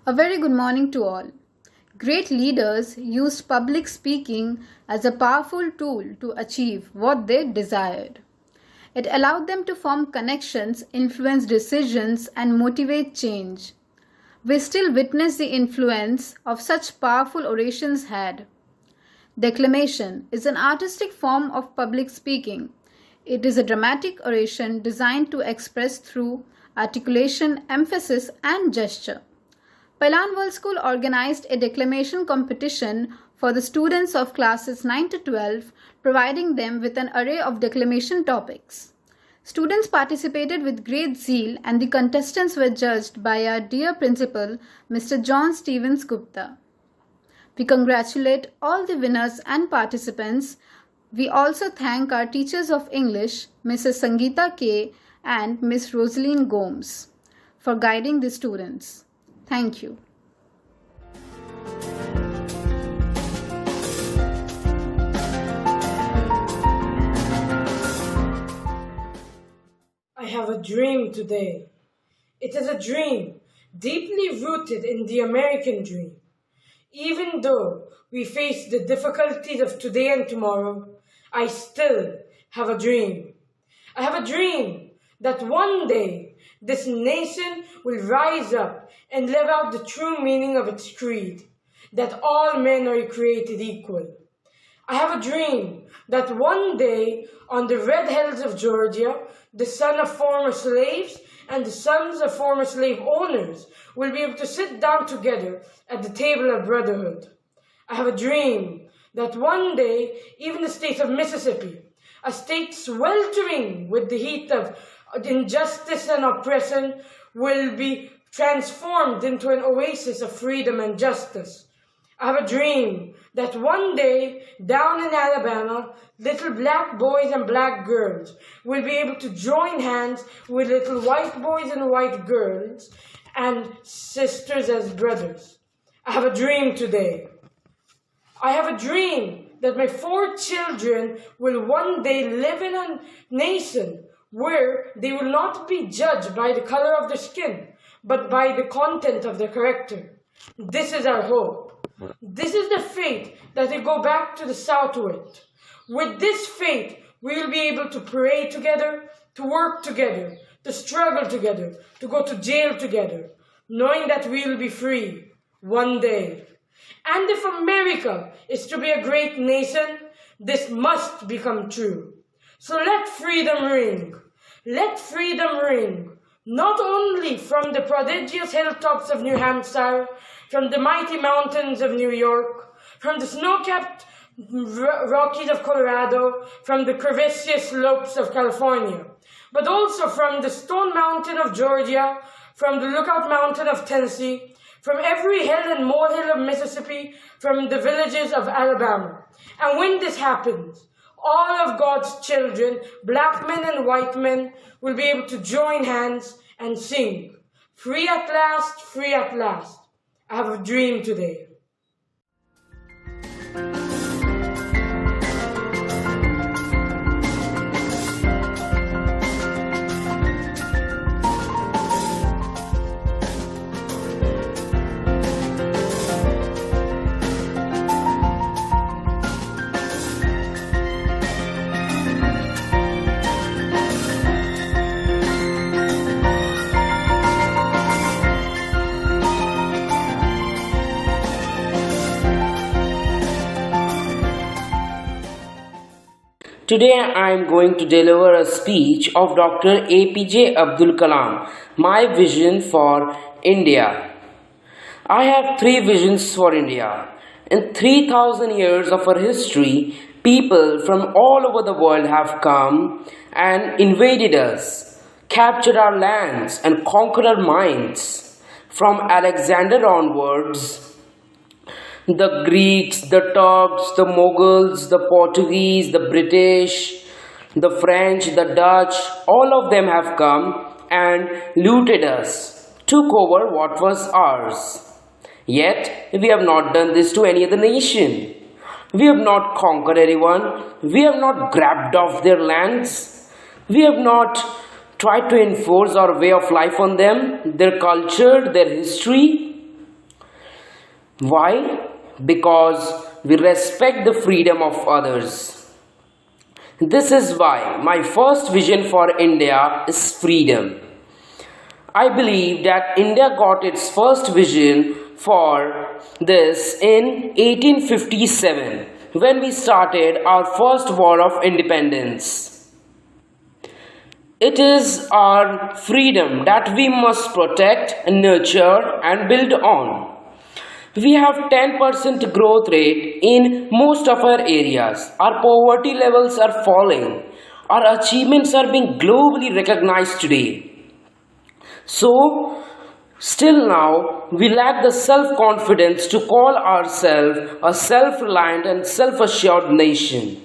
A very good morning to all. Great leaders used public speaking as a powerful tool to achieve what they desired. It allowed them to form connections, influence decisions, and motivate change. We still witness the influence of such powerful orations had. Declamation is an artistic form of public speaking. It is a dramatic oration designed to express through articulation, emphasis, and gesture. Pailan World School organized a declamation competition for the students of classes 9 to 12, providing them with an array of declamation topics. Students participated with great zeal, and the contestants were judged by our dear principal, Mr. John Stevens Gupta. We congratulate all the winners and participants. We also thank our teachers of English, Mrs. Sangeeta K. and Miss Rosaline Gomes, for guiding the students. Thank you. I have a dream today. It is a dream deeply rooted in the American dream. Even though we face the difficulties of today and tomorrow, I still have a dream. I have a dream that one day this nation will rise up and live out the true meaning of its creed, that all men are created equal. I have a dream that one day on the red hills of Georgia, the son of former slaves and the sons of former slave owners will be able to sit down together at the table of brotherhood. I have a dream that one day even the state of Mississippi, a state sweltering with the heat of injustice and oppression, will be transformed into an oasis of freedom and justice. I have a dream that one day down in Alabama, little black boys and black girls will be able to join hands with little white boys and white girls and sisters as brothers. I have a dream today. I have a dream that my 4 children will one day live in a nation where they will not be judged by the color of their skin, but by the content of their character. This is our hope. This is the faith that we go back to the South with. With this faith, we will be able to pray together, to work together, to struggle together, to go to jail together, knowing that we will be free one day. And if America is to be a great nation, this must become true. So let freedom ring. Let freedom ring, not only from the prodigious hilltops of New Hampshire, from the mighty mountains of New York, from the snow-capped Rockies of Colorado, from the crevaceous slopes of California, but also from the Stone Mountain of Georgia, from the Lookout Mountain of Tennessee, from every hill and molehill of Mississippi, from the villages of Alabama. And when this happens, all of God's children, black men and white men, will be able to join hands and sing, "Free at last, free at last." I have a dream today. Today I am going to deliver a speech of Dr. APJ Abdul Kalam, my vision for India. I have 3 visions for India. In 3,000 years of our history, people from all over the world have come and invaded us, captured our lands and conquered our minds. From Alexander onwards, the Greeks, the Turks, the Mughals, the Portuguese, the British, the French, the Dutch, all of them have come and looted us, took over what was ours. Yet, we have not done this to any other nation. We have not conquered anyone. We have not grabbed off their lands. We have not tried to enforce our way of life on them, their culture, their history. Why? Because we respect the freedom of others. This is why my first vision for India is freedom. I believe that India got its first vision for this in 1857 when we started our first war of independence. It is our freedom that we must protect, nurture, and build on. We have 10% growth rate in most of our areas. Our poverty levels are falling. Our achievements are being globally recognized today. So, still now, we lack the self-confidence to call ourselves a self-reliant and self-assured nation.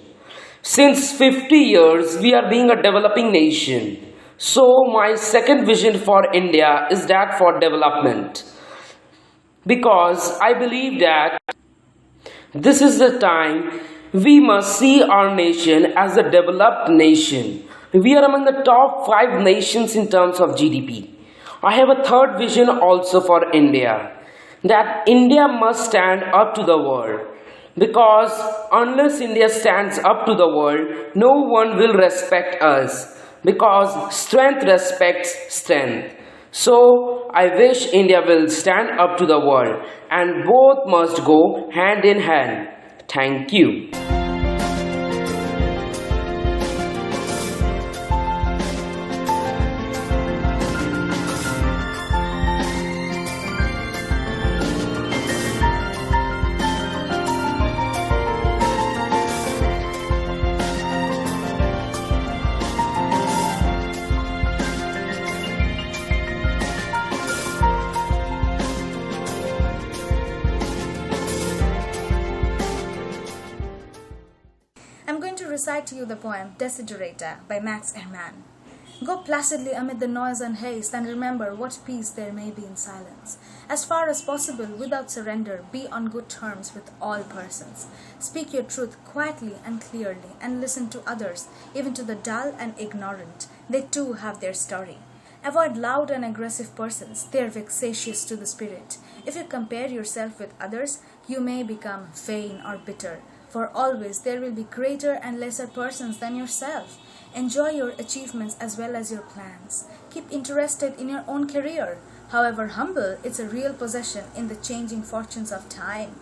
Since 50 years, we are being a developing nation. So, my second vision for India is that for development. Because I believe that this is the time we must see our nation as a developed nation. We are among the top 5 nations in terms of GDP. I have a third vision also for India, that India must stand up to the world. Because unless India stands up to the world, no one will respect us. Because strength respects strength. So I wish India will stand up to the world, and both must go hand in hand. Thank you. I'm going to recite to you the poem Desiderata by Max Ehrmann. Go placidly amid the noise and haste, and remember what peace there may be in silence. As far as possible, without surrender, be on good terms with all persons. Speak your truth quietly and clearly, and listen to others, even to the dull and ignorant. They too have their story. Avoid loud and aggressive persons. They are vexatious to the spirit. If you compare yourself with others, you may become vain or bitter. For always there will be greater and lesser persons than yourself. Enjoy your achievements as well as your plans. Keep interested in your own career. However humble, it's a real possession in the changing fortunes of time.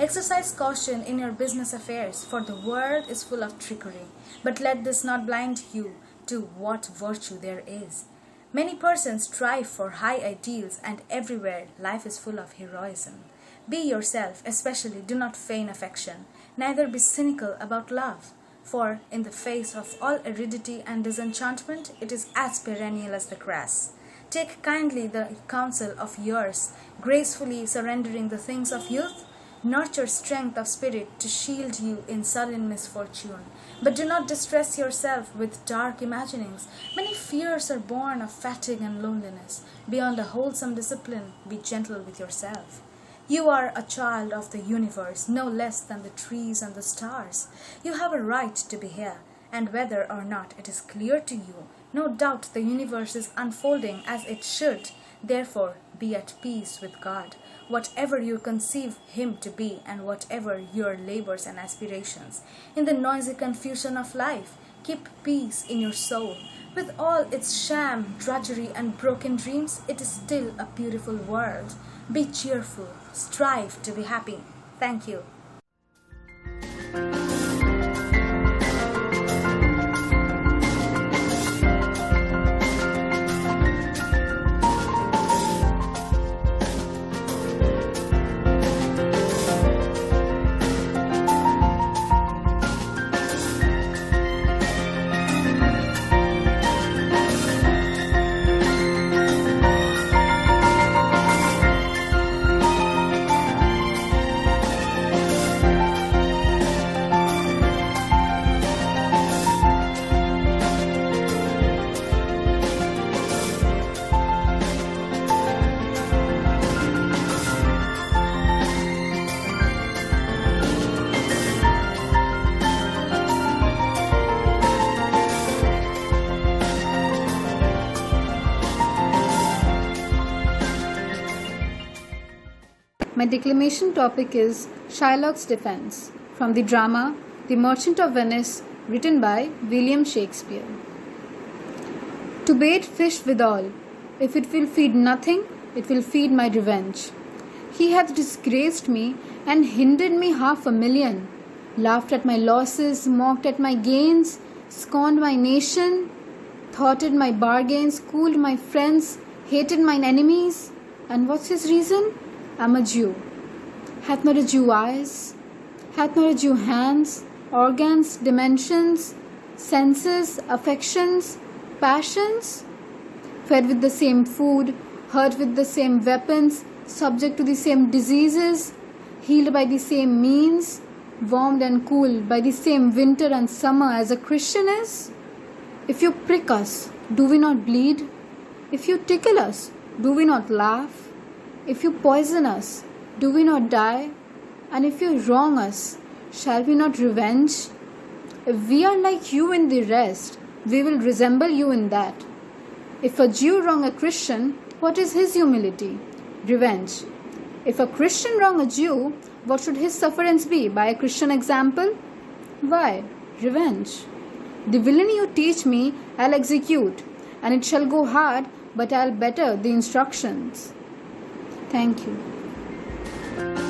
Exercise caution in your business affairs, for the world is full of trickery. But let this not blind you to what virtue there is. Many persons strive for high ideals, and everywhere life is full of heroism. Be yourself, especially do not feign affection. Neither be cynical about love, for in the face of all aridity and disenchantment, it is as perennial as the grass. Take kindly the counsel of years, gracefully surrendering the things of youth. Nurture strength of spirit to shield you in sudden misfortune. But do not distress yourself with dark imaginings. Many fears are born of fatigue and loneliness. Beyond a wholesome discipline, be gentle with yourself. You are a child of the universe, no less than the trees and the stars. You have a right to be here, and whether or not it is clear to you, no doubt the universe is unfolding as it should. Therefore, be at peace with God, whatever you conceive Him to be, and whatever your labors and aspirations. In the noisy confusion of life, keep peace in your soul. With all its sham, drudgery, and broken dreams, it is still a beautiful world. Be cheerful. Strive to be happy. Thank you. My declamation topic is Shylock's Defense from the drama The Merchant of Venice, written by William Shakespeare. To bait fish withal, if it will feed nothing, it will feed my revenge. He hath disgraced me and hindered me 500,000, laughed at my losses, mocked at my gains, scorned my nation, thwarted my bargains, cooled my friends, hated mine enemies. And what's his reason? I'm a Jew. Hath not a Jew eyes? Hath not a Jew hands, organs, dimensions, senses, affections, passions? Fed with the same food, hurt with the same weapons, subject to the same diseases, healed by the same means, warmed and cooled by the same winter and summer as a Christian is? If you prick us, do we not bleed? If you tickle us, do we not laugh? If you poison us, do we not die? And if you wrong us, shall we not revenge? If we are like you in the rest, we will resemble you in that. If a Jew wrong a Christian, what is his humility? Revenge. If a Christian wrong a Jew, what should his sufferance be by a Christian example? Why, revenge. The villainy you teach me, I'll execute, and it shall go hard, but I'll better the instructions. Thank you.